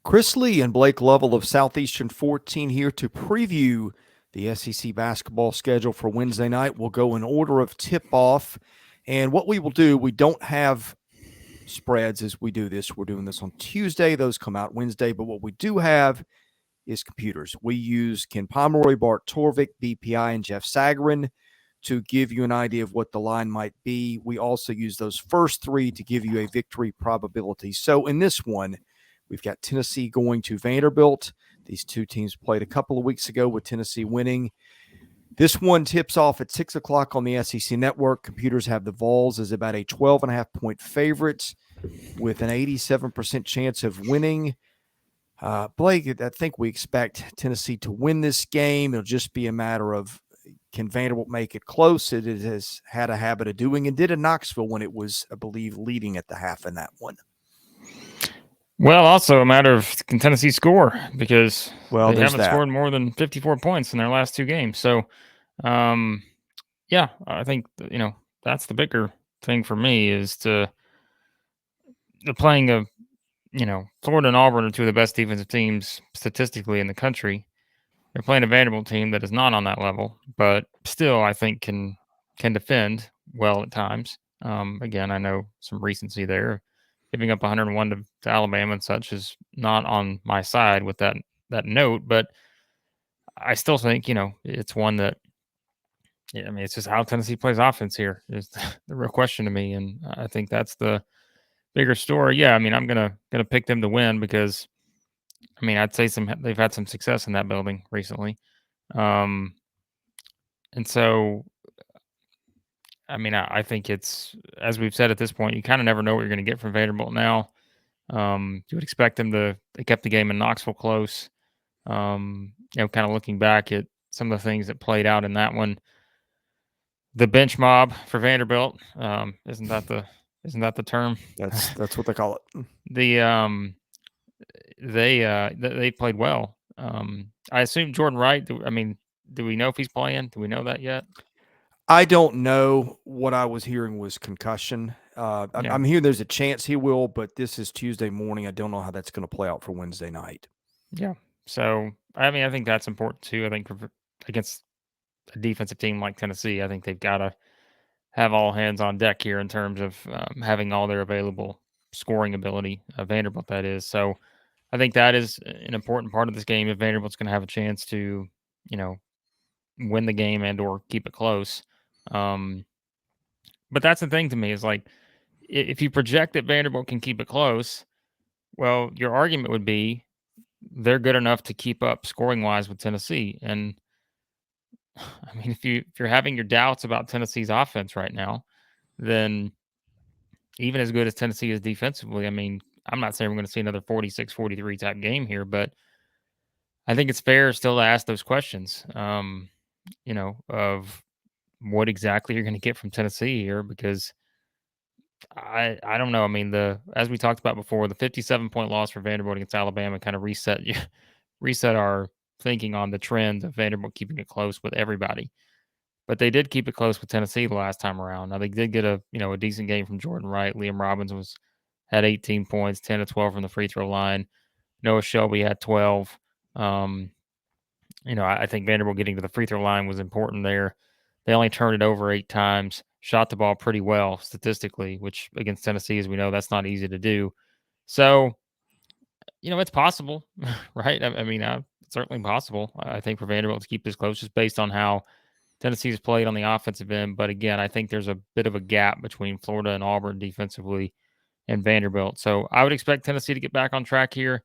Chris Lee and Blake Lovell of Southeastern 14 here to preview the SEC basketball schedule for Wednesday night. We'll go in order of tip-off. And what we will do, we don't have spreads as we do this. We're doing this on Tuesday. Those come out Wednesday. But what we do have is computers. We use Ken Pomeroy, Bart Torvik, BPI, and Jeff Sagarin to give you an idea of what the line might be. We also use those first three to give you a victory probability. So in this one, we've got Tennessee going to Vanderbilt. These two teams played a couple of weeks ago with Tennessee winning. This one tips off at 6 o'clock on the SEC Network. Computers have the Vols as about a 12.5-point favorite with an 87% chance of winning. Blake, I think we expect Tennessee to win this game. It'll just be a matter of, can Vanderbilt make it close? It has had a habit of doing and did in Knoxville when it was, I believe, leading at the half in that one. Well, also a matter of can Tennessee score, because they haven't scored more than 54 points in their last two games. So, yeah, I think, that's the bigger thing for me is they're playing Florida and Auburn are two of the best defensive teams statistically in the country. They're playing a Vanderbilt team that is not on that level, but still I think can defend well at times. Again, I know some recency there. Giving up 101 to Alabama and such is not on my side with that note, but I still think, it's one that, it's just how Tennessee plays offense here is the real question to me. And I think that's the bigger story. Yeah, I'm gonna pick them to win because, I'd say they've had some success in that building recently. And so, I think it's, as we've said at this point, you kind of never know what you're going to get from Vanderbilt now. You would expect them they kept the game in Knoxville close. Kind of looking back at some of the things that played out in that one. The bench mob for Vanderbilt, isn't that the term? That's what they call it. They played well. I assume Jordan Wright. Do we know if he's playing? Do we know that yet? I don't know. What I was hearing was concussion. I'm hearing there's a chance he will, but this is Tuesday morning. I don't know how that's going to play out for Wednesday night. Yeah. So, I think that's important too. I think against a defensive team like Tennessee, I think they've got to have all hands on deck here in terms of having all their available scoring ability, Vanderbilt that is. So, I think that is an important part of this game if Vanderbilt's going to have a chance to, win the game and or keep it close. But that's the thing to me is like, if you project that Vanderbilt can keep it close, well, your argument would be they're good enough to keep up scoring wise with Tennessee. And if you're having your doubts about Tennessee's offense right now, then even as good as Tennessee is defensively, I'm not saying we're going to see another 46-43 type game here, but I think it's fair still to ask those questions, of what exactly you're going to get from Tennessee here, because I don't know. As we talked about before, the 57-point loss for Vanderbilt against Alabama kind of reset our thinking on the trend of Vanderbilt keeping it close with everybody. But they did keep it close with Tennessee the last time around. Now they did get a decent game from Jordan Wright. Liam Robbins had 18 points, 10 of 12 from the free throw line. Noah Shelby had 12. I think Vanderbilt getting to the free throw line was important there. They only turned it over 8 times, shot the ball pretty well statistically, which against Tennessee, as we know, that's not easy to do. So, it's possible, right? It's certainly possible, I think, for Vanderbilt to keep this close just based on how Tennessee's played on the offensive end. But again, I think there's a bit of a gap between Florida and Auburn defensively and Vanderbilt. So I would expect Tennessee to get back on track here.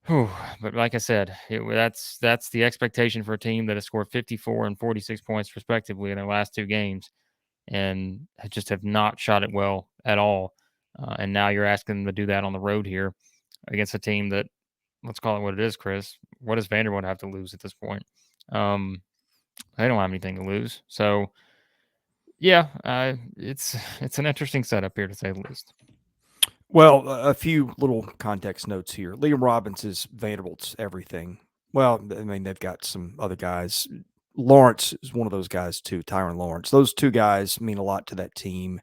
But like I said, that's the expectation for a team that has scored 54 and 46 points respectively in their last 2 games and just have not shot it well at all. And now you're asking them to do that on the road here against a team that, let's call it what it is, Chris. What does Vanderbilt have to lose at this point? They don't have anything to lose. So, yeah, it's an interesting setup here to say the least. Well, a few little context notes here. Liam Robbins is Vanderbilt's everything. Well, they've got some other guys. Lawrence is one of those guys too, Tyron Lawrence. Those two guys mean a lot to that team.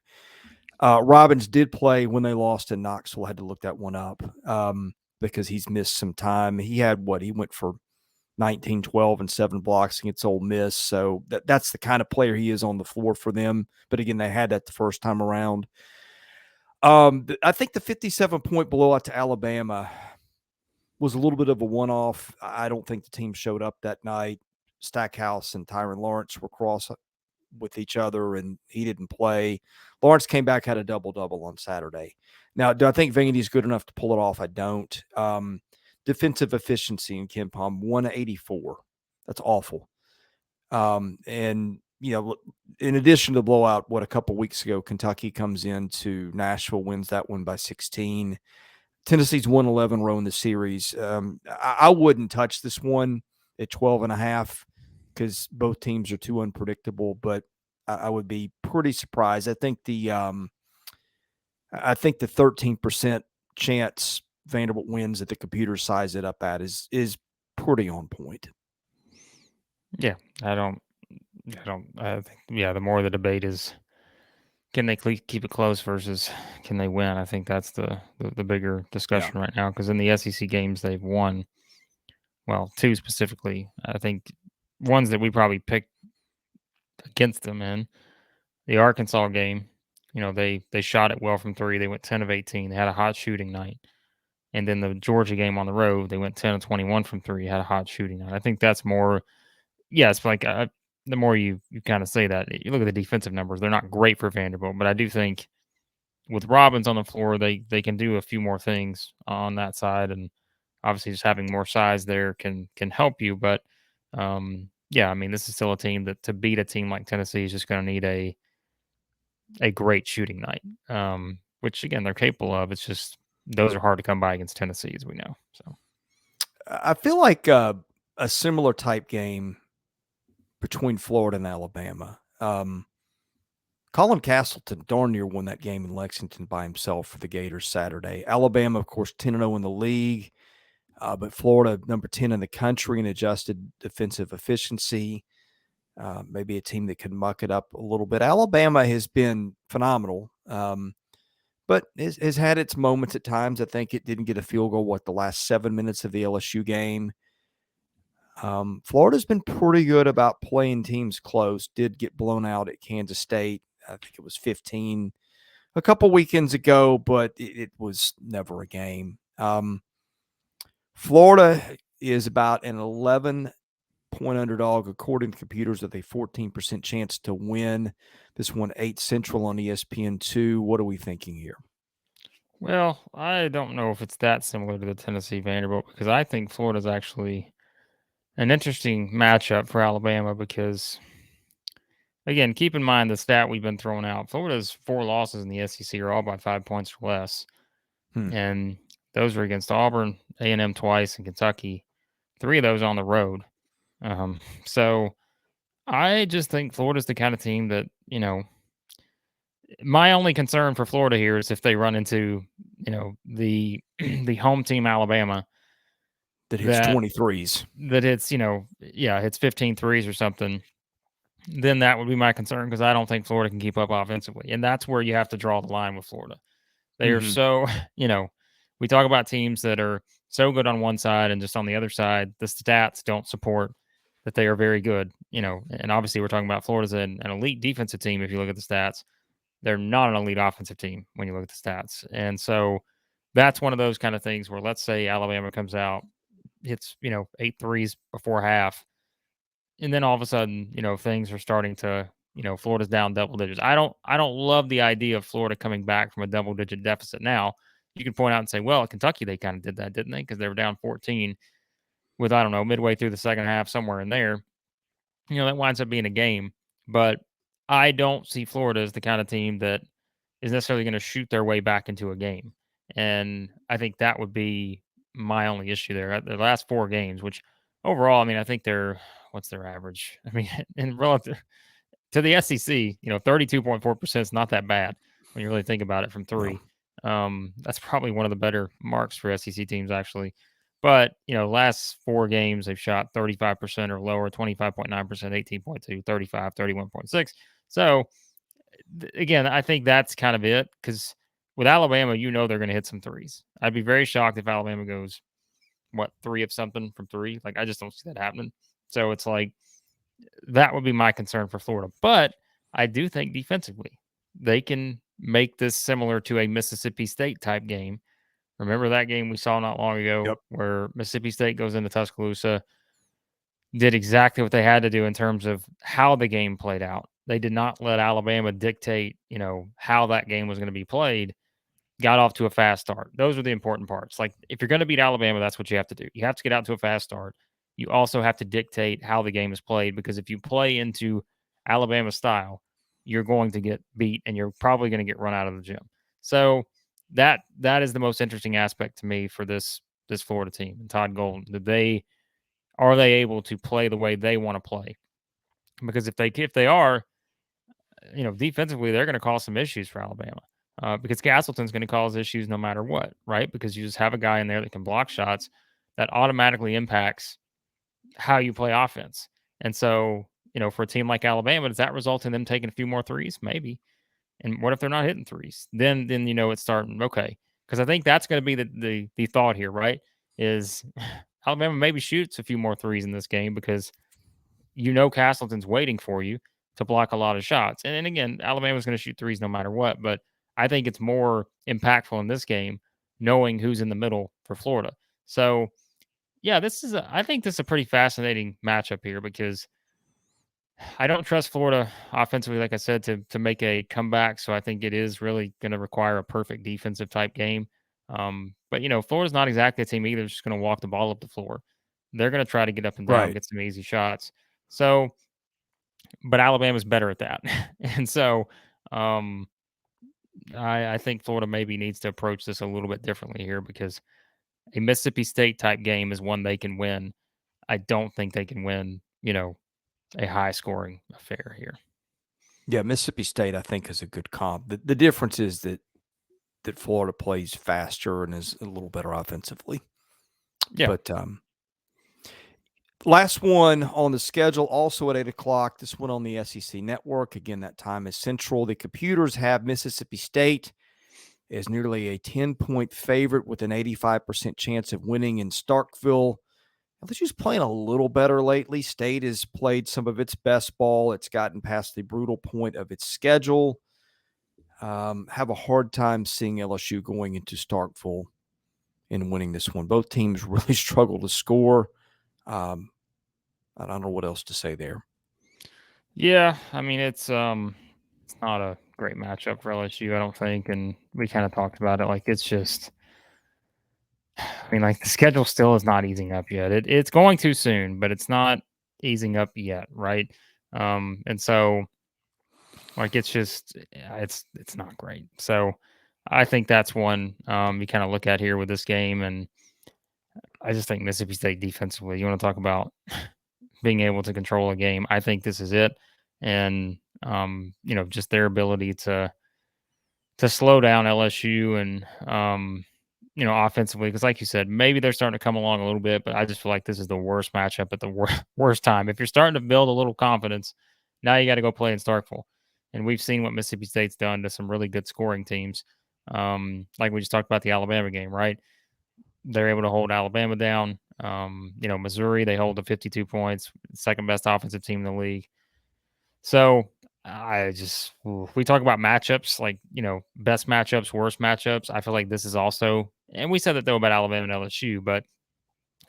Robbins did play when they lost in Knoxville. I had to look that one up. because he's missed some time. He went for 19, 12, and 7 blocks against Ole Miss. So that's the kind of player he is on the floor for them. But again, they had that the first time around. I think the 57-point blowout to Alabama was a little bit of a one-off. I don't think the team showed up that night. Stackhouse and Tyron Lawrence were cross with each other, and he didn't play. Lawrence came back, had a double-double on Saturday. Now, do I think Vandy's good enough to pull it off? I don't. Defensive efficiency in KenPom, 184. That's awful. And, in addition to the blowout, a couple weeks ago, Kentucky comes into Nashville, wins that one by 16. Tennessee's 111 row in the series. I wouldn't touch this one at 12.5 because both teams are too unpredictable, but I would be pretty surprised. I think the 13% chance Vanderbilt wins that the computer size it up at is pretty on point. Yeah, I think, the more the debate is, can they keep it close versus can they win? I think that's the bigger discussion right now, because in the SEC games they've won, well, 2 specifically. I think ones that we probably picked against them in the Arkansas game. They shot it well from 3. They went 10 of 18. They had a hot shooting night. And then the Georgia game on the road, they went 10 of 21 from 3, had a hot shooting night. I think that's more, it's like the more you kind of say that, you look at the defensive numbers, they're not great for Vanderbilt, but I do think with Robbins on the floor, they can do a few more things on that side, and obviously just having more size there can help you. But this is still a team that to beat a team like Tennessee is just going to need a great shooting night, which again they're capable of. It's just those are hard to come by against Tennessee, as we know. So I feel like a similar type game between Florida and Alabama. Colin Castleton darn near won that game in Lexington by himself for the Gators Saturday. Alabama, of course, 10-0 in the league, but Florida, number 10 in the country in adjusted defensive efficiency. Maybe a team that can muck it up a little bit. Alabama has been phenomenal, but has had its moments at times. I think it didn't get a field goal, the last 7 minutes of the LSU game. Florida's been pretty good about playing teams close. Did get blown out at Kansas State. I think it was 15 a couple weekends ago, but it was never a game. Florida is about an 11-point underdog, according to computers, with a 14% chance to win. This one, 8 Central on ESPN2. What are we thinking here? Well, I don't know if it's that similar to the Tennessee Vanderbilt, because I think Florida's actually an interesting matchup for Alabama because, again, keep in mind the stat we've been throwing out. Florida's 4 losses in the SEC are all by 5 points or less. And those are against Auburn, A&M twice, and Kentucky. 3 of those on the road. So I just think Florida's the kind of team that, my only concern for Florida here is if they run into, the the home team Alabama that hits 23s. That hits, hits 15 threes or something. Then that would be my concern, because I don't think Florida can keep up offensively. And that's where you have to draw the line with Florida. They are so, we talk about teams that are so good on one side and just on the other side, the stats don't support that they are very good, and obviously we're talking about Florida's an elite defensive team. If you look at the stats, they're not an elite offensive team when you look at the stats. And so that's one of those kind of things where, let's say Alabama comes out, hits, 8 threes before half, and then all of a sudden, things are starting to, Florida's down double digits. I don't love the idea of Florida coming back from a double digit deficit. Now, you can point out and say, well, at Kentucky, they kind of did that, didn't they? Because they were down 14 with, I don't know, midway through the second half, somewhere in there. That winds up being a game. But I don't see Florida as the kind of team that is necessarily going to shoot their way back into a game. And I think that would be my only issue there. The last 4 games, which overall, I think what's their average? In relative to the SEC, 32.4% is not that bad when you really think about it from 3. That's probably one of the better marks for SEC teams, actually. But, last 4 games, they've shot 35% or lower, 25.9%, 18.2, 35, 31.6. So, again, I think that's kind of it, because with Alabama, they're going to hit some threes. I'd be very shocked if Alabama goes, 3 of something from 3. Like, I just don't see that happening. So it's like, that would be my concern for Florida. But I do think defensively, they can make this similar to a Mississippi State type game. Remember that game we saw not long ago Yep. where Mississippi State goes into Tuscaloosa, did exactly what they had to do in terms of how the game played out. They did not let Alabama dictate, how that game was going to be played. Got off to a fast start. Those are the important parts. Like, if you're going to beat Alabama, that's what you have to do. You have to get out to a fast start. You also have to dictate how the game is played, because if you play into Alabama style, you're going to get beat and you're probably going to get run out of the gym. So that is the most interesting aspect to me for this Florida team and Todd Golden. Are they able to play the way they want to play? Because if they are, defensively, they're going to cause some issues for Alabama. Because Castleton's going to cause issues no matter what, right? Because you just have a guy in there that can block shots, that automatically impacts how you play offense. And so, for a team like Alabama, does that result in them taking a few more threes? Maybe. And what if they're not hitting threes? Then it's starting, okay. Because I think that's going to be the thought here, right? Is Alabama maybe shoots a few more threes in this game, because Castleton's waiting for you to block a lot of shots. And again, Alabama's going to shoot threes no matter what, but I think it's more impactful in this game knowing who's in the middle for Florida. So, yeah, I think this is a pretty fascinating matchup here, because I don't trust Florida offensively, like I said, to make a comeback. So I think it is really going to require a perfect defensive type game. But Florida's not exactly a team either that's just going to walk the ball up the floor. They're going to try to get up and down, Right. get some easy shots. So, but Alabama's better at that. And so I think Florida maybe needs to approach this a little bit differently here, because a Mississippi State type game is one they can win. I don't think they can win, a high scoring affair here. Yeah, Mississippi State, I think, is a good comp. The difference is that Florida plays faster and is a little better offensively. Yeah. But last one on the schedule, also at 8 o'clock. This one on the SEC Network. Again, that time is Central. The computers have Mississippi State as nearly a 10-point favorite with an 85% chance of winning in Starkville. LSU's playing a little better lately. State has played some of its best ball. It's gotten past the brutal point of its schedule. Have a hard time seeing LSU going into Starkville and winning this one. Both teams really struggle to score. I don't know what else to say there. Yeah, I mean, it's not a great matchup for LSU, I don't think, and we kind of talked about it. Like, it's just, I mean, like, the schedule still is not easing up yet. It's going too soon, but it's not easing up yet, right? And so, like, it's just, it's not great. So I think that's one you kind of look at here with this game, and I just think Mississippi State defensively, you want to talk about being able to control a game. I think this is it. And, just their ability to slow down LSU and, offensively. Because like you said, maybe they're starting to come along a little bit, but I just feel like this is the worst matchup at the worst time. If you're starting to build a little confidence, now you got to go play in Starkville. And we've seen what Mississippi State's done to some really good scoring teams. Like we just talked about the Alabama game, right? They're able to hold Alabama down. Missouri, they hold to 52 points, second best offensive team in the league. So we talk about matchups, like, best matchups, worst matchups. I feel like this is also, and we said that though about Alabama and LSU, but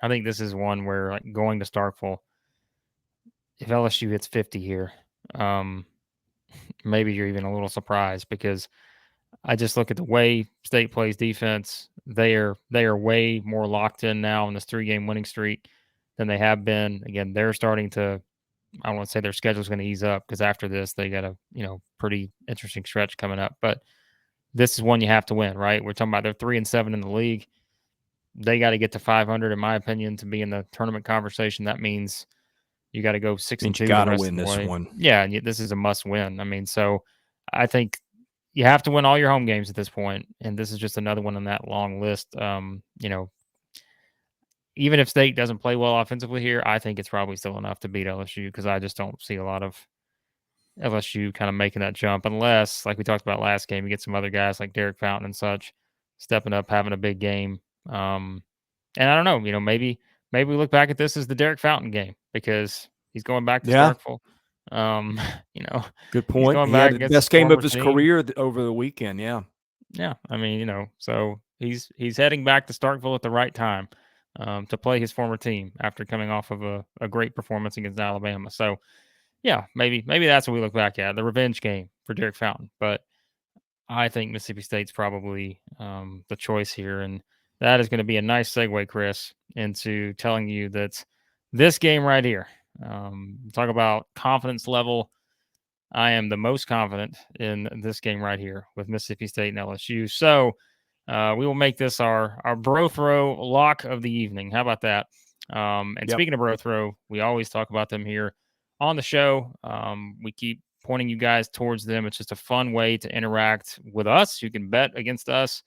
I think this is one where, like, going to Starkville, if LSU hits 50 here, maybe you're even a little surprised, because I just look at the way State plays defense. They are way more locked in now in this 3-game winning streak than they have been. Again, they're starting to, I don't want to say their schedule is going to ease up, because after this they got a pretty interesting stretch coming up. But this is one you have to win, right? We're talking about they're 3-7 in the league. They got to get to 500, in my opinion, to be in the tournament conversation. That means you got to go 6-2 You the got to rest win of the this way. one. Yeah, and this is a must win. I mean, so I think you have to win all your home games at this point, and this is just another one on that long list. Even if State doesn't play well offensively here, I think it's probably still enough to beat LSU, because I just don't see a lot of LSU kind of making that jump, unless, like we talked about last game, you get some other guys like Derek Fountain and such stepping up, having a big game. And I don't know, maybe we look back at this as the Derek Fountain game because he's going back to Yeah, Starkville. Um, you know, good he's point. going He had back the against his best game of former his team. career over the weekend. Yeah. Yeah, I mean, so he's heading back to Starkville at the right time to play his former team after coming off of a great performance against Alabama. So yeah, maybe that's what we look back at, the revenge game for Derek Fountain. But I think Mississippi State's probably the choice here, and that is going to be a nice segue, Chris, into telling you that this game right here. Talk about confidence level. I am the most confident in this game right here with Mississippi State and LSU. So we will make this our bro throw lock of the evening. How about that? And Yep. speaking of bro throw, we always talk about them here on the show. We keep pointing you guys towards them. It's just a fun way to interact with us. You can bet against us.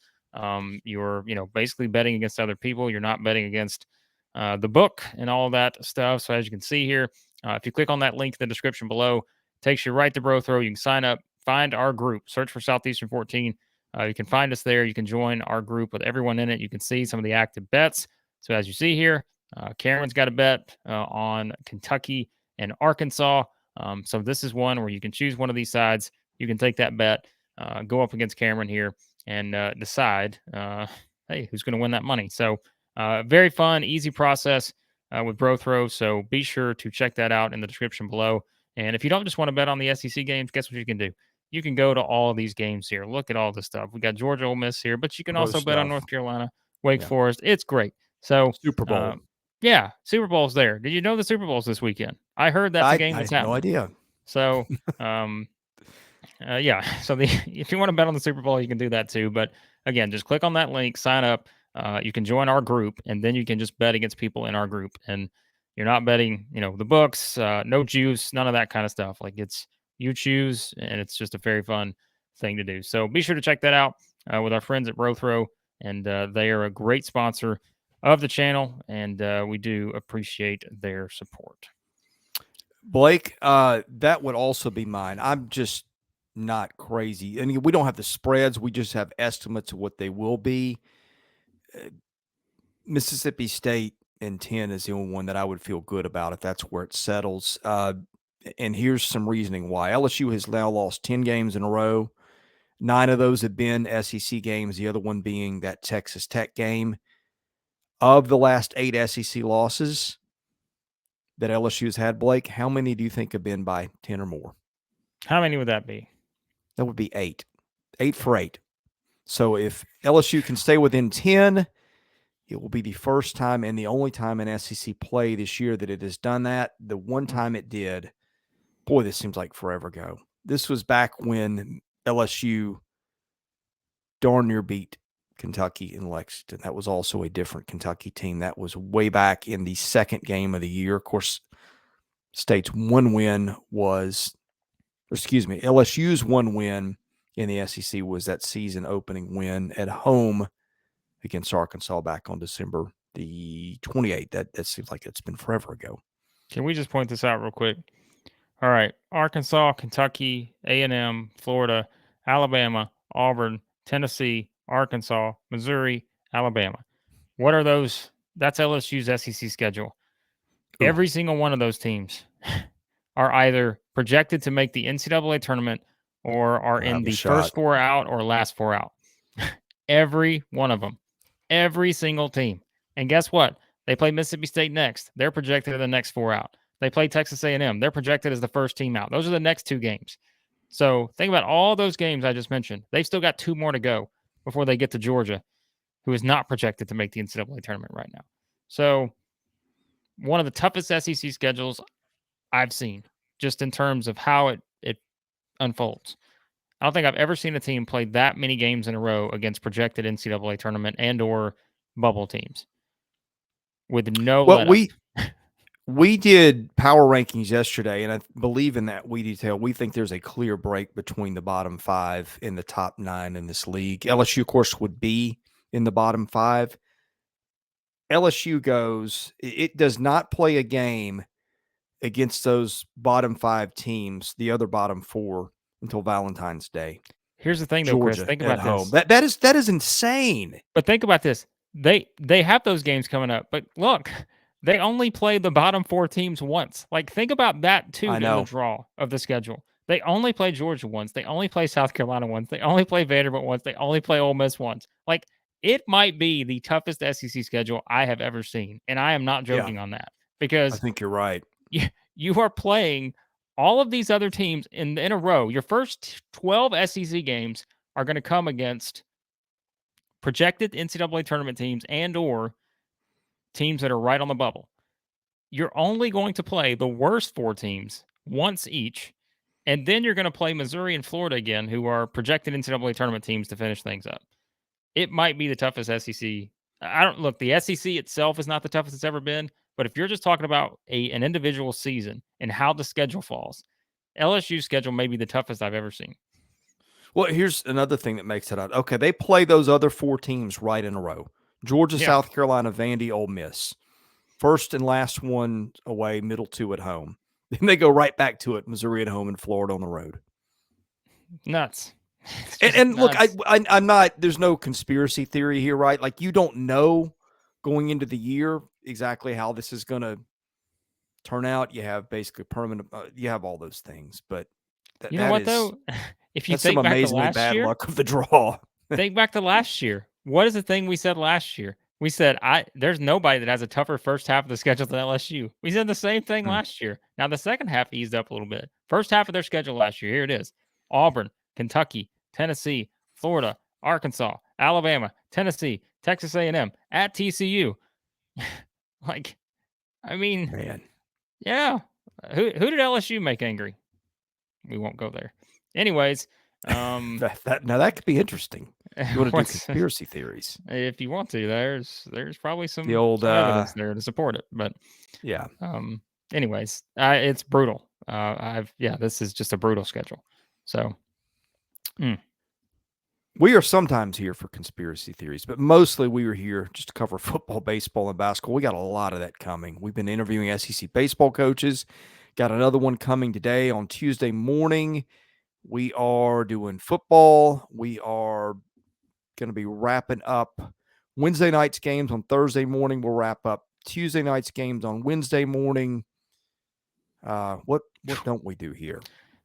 You're basically betting against other people. You're not betting against the book and all that stuff. So as you can see here, if you click on that link in the description below, takes you right to Bro Throw. You can sign up, find our group, search for Southeastern 14. You can find us there. You can join our group with everyone in it. You can see some of the active bets. So as you see here, Cameron's got a bet on Kentucky and Arkansas. So this is one where you can choose one of these sides. You can take that bet, go up against Cameron here, and decide, hey, who's going to win that money. So very fun, easy process with Bro Throw. So be sure to check that out in the description below. And if you don't just want to bet on the SEC games, guess what you can do? You can go to all of these games here. Look at all this stuff. We got Georgia, Ole Miss here, but you can Pro also bet on stuff. North Carolina, Wake Yeah. Forest. It's great. So, Super Bowl. yeah, Super Bowl's there. Did you know the Super Bowl's this weekend? I heard that's a game I that's had no happening. idea. So, yeah. So if you want to bet on the Super Bowl, you can do that too. But again, just click on that link, sign up. You can join our group, and then you can just bet against people in our group. And you're not betting, the books, no juice, none of that kind of stuff. Like you choose, and it's just a very fun thing to do. So be sure to check that out with our friends at Bro Throw, and they are a great sponsor of the channel, and we do appreciate their support. Blake, that would also be mine. I'm just not crazy. And we don't have the spreads. We just have estimates of what they will be. Mississippi State in 10 is the only one that I would feel good about if that's where it settles. And here's some reasoning why. LSU has now lost 10 games in a row. 9 of those have been SEC games, the other one being that Texas Tech game. Of the last 8 SEC losses that LSU has had, Blake, how many do you think have been by 10 or more? How many would that be? That would be 8. 8 for 8. So if LSU can stay within 10, it will be the first time and the only time in SEC play this year that it has done that. The one time it did, boy, this seems like forever ago. This was back when LSU darn near beat Kentucky in Lexington. That was also a different Kentucky team. That was way back in the second game of the year. Of course, State's one win was, LSU's one win in the SEC was that season opening win at home against Arkansas back on December the 28th. That seems like it's been forever ago. Can we just point this out real quick? All right, Arkansas, Kentucky, A&M, Florida, Alabama, Auburn, Tennessee, Arkansas, Missouri, Alabama. What are those? That's LSU's SEC schedule. Ooh. Every single one of those teams are either projected to make the NCAA tournament or are in the first 4 out or last 4 out. Every one of them. Every single team. And guess what? They play Mississippi State next. They're projected in the next 4 out. They play Texas A&M. They're projected as the first team out. Those are the next 2 games. So think about all those games I just mentioned. They've still got 2 more to go before they get to Georgia, who is not projected to make the NCAA tournament right now. So one of the toughest SEC schedules I've seen, just in terms of how it unfolds. I don't think I've ever seen a team play that many games in a row against projected NCAA tournament and or bubble teams with no Well, let we did power rankings yesterday, and I believe in that detail. We think there's a clear break between the bottom 5 and the top 9 in this league. LSU, of course, would be in the bottom 5. LSU it does not play a game against those bottom 5 teams, the other bottom 4 until Valentine's Day. Here's the thing, though, Chris. Georgia Think at about home. this. That is insane. But think about this. They have those games coming up. But look, they only play the bottom 4 teams once. Like, think about that, too, I in the know. draw of the schedule. They only play Georgia once. They only play South Carolina once. They only play Vanderbilt once. They only play Ole Miss once. Like, it might be the toughest SEC schedule I have ever seen. And I am not Yeah, joking on that. I Because think you're right. you are playing all of these other teams in a row. Your first 12 SEC games are going to come against projected NCAA tournament teams and or teams that are right on the bubble. You're only going to play the worst 4 teams once each, and then you're going to play Missouri and Florida again, who are projected NCAA tournament teams to finish things up. It might be the toughest SEC. I don't look. The SEC itself is not the toughest it's ever been, but if you're just talking about an individual season and how the schedule falls, LSU's schedule may be the toughest I've ever seen. Well, here's another thing that makes it out. Okay, they play those other 4 teams right in a row. Georgia, Yeah. South Carolina, Vandy, Ole Miss. First and last one away, middle 2 at home. Then they go right back to it, Missouri at home and Florida on the road. Nuts. And look, nuts. I'm not, there's no conspiracy theory here, right? Like, you don't know going into the year exactly how this is going to turn out. You have basically permanent, you have all those things, but You know what, though? If you that's some think back to amazingly last bad year, luck of the draw. think back to last year. What is the thing we said last year? We said there's nobody that has a tougher first half of the schedule than LSU. We said the same thing last year. Now the second half eased up a little bit. First half of their schedule last year, here it is: Auburn, Kentucky, Tennessee, Florida, Arkansas, Alabama, Tennessee, Texas A&M, at TCU. Like, I mean, Man. yeah. Who did LSU make angry? We won't go there. Anyways, that could be interesting. You want to do conspiracy theories? If you want to, there's probably some old evidence there to support it. But yeah. Anyways, it's brutal. This is just a brutal schedule. So we are sometimes here for conspiracy theories, but mostly we are here just to cover football, baseball, and basketball. We got a lot of that coming. We've been interviewing SEC baseball coaches. Got another one coming today on Tuesday morning. We are doing football. We are going to be wrapping up Wednesday night's games on Thursday morning. We'll wrap up Tuesday night's games on Wednesday morning. What don't we do here?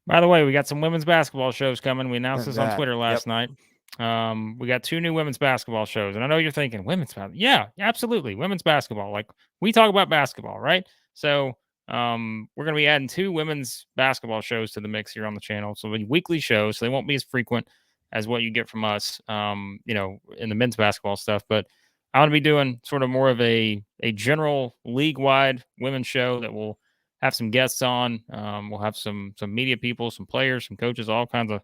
By the way, we got some women's basketball shows coming. We announced this on Twitter last night. We got 2 new women's basketball shows. And I know you're thinking, women's basketball? Yeah, absolutely. Women's basketball. Like, we talk about basketball, right? So we're going to be adding 2 women's basketball shows to the mix here on the channel. So they'll be weekly shows. So they won't be as frequent as what you get from us, in the men's basketball stuff. But I'm going to be doing sort of more of a general league-wide women's show that will have some guests on. We'll have some media people, some players, some coaches, all kinds of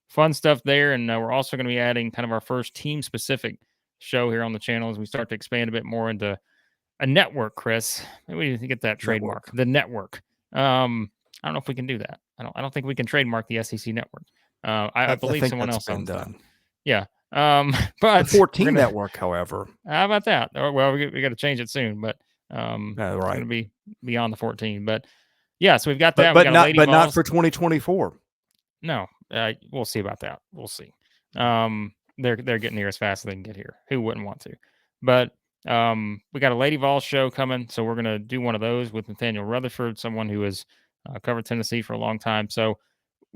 fun stuff there. And we're also going to be adding kind of our first team-specific show here on the channel as we start to expand a bit more into a network, Chris. Maybe we need to get that trademark, the network. I don't know if we can do that. I don't think we can trademark the SEC network. I believe someone else owns that. Yeah. But the 14 network, however. How about that? Well, we got to change it soon, but right. It's going to be beyond the 14. But yeah, so we've got that. But not for 2024. No, we'll see about that. We'll see. They're getting here as fast as they can get here. Who wouldn't want to? But we got a Lady Vol show coming, so we're going to do one of those with Nathaniel Rutherford, someone who has covered Tennessee for a long time. So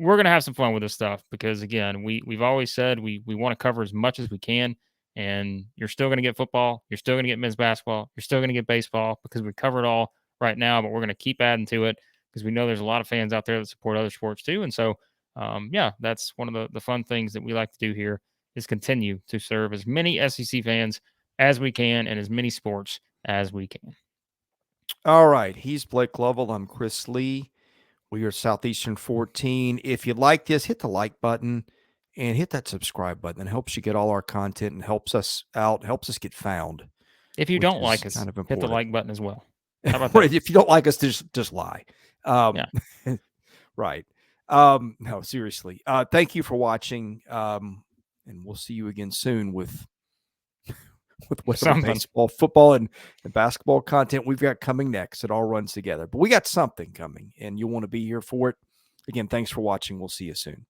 we're going to have some fun with this stuff because, again, we've always said we want to cover as much as we can, and you're still going to get football. You're still going to get men's basketball. You're still going to get baseball because we cover it all right now, but we're going to keep adding to it because we know there's a lot of fans out there that support other sports too. And so, that's one of the fun things that we like to do here is continue to serve as many SEC fans as we can and as many sports as we can. All right. He's Blake Lovell. I'm Chris Lee. We are Southeastern 14. If you like this, hit the like button and hit that subscribe button. It helps you get all our content and helps us out, helps us get found. If you don't like us, hit the like button as well. How about that? If you don't like us, just lie. Right. No, seriously. Thank you for watching. And we'll see you again soon with with whatever Something. baseball, football, and basketball content we've got coming next. It all runs together. But we got something coming, and you'll want to be here for it. Again, thanks for watching. We'll see you soon.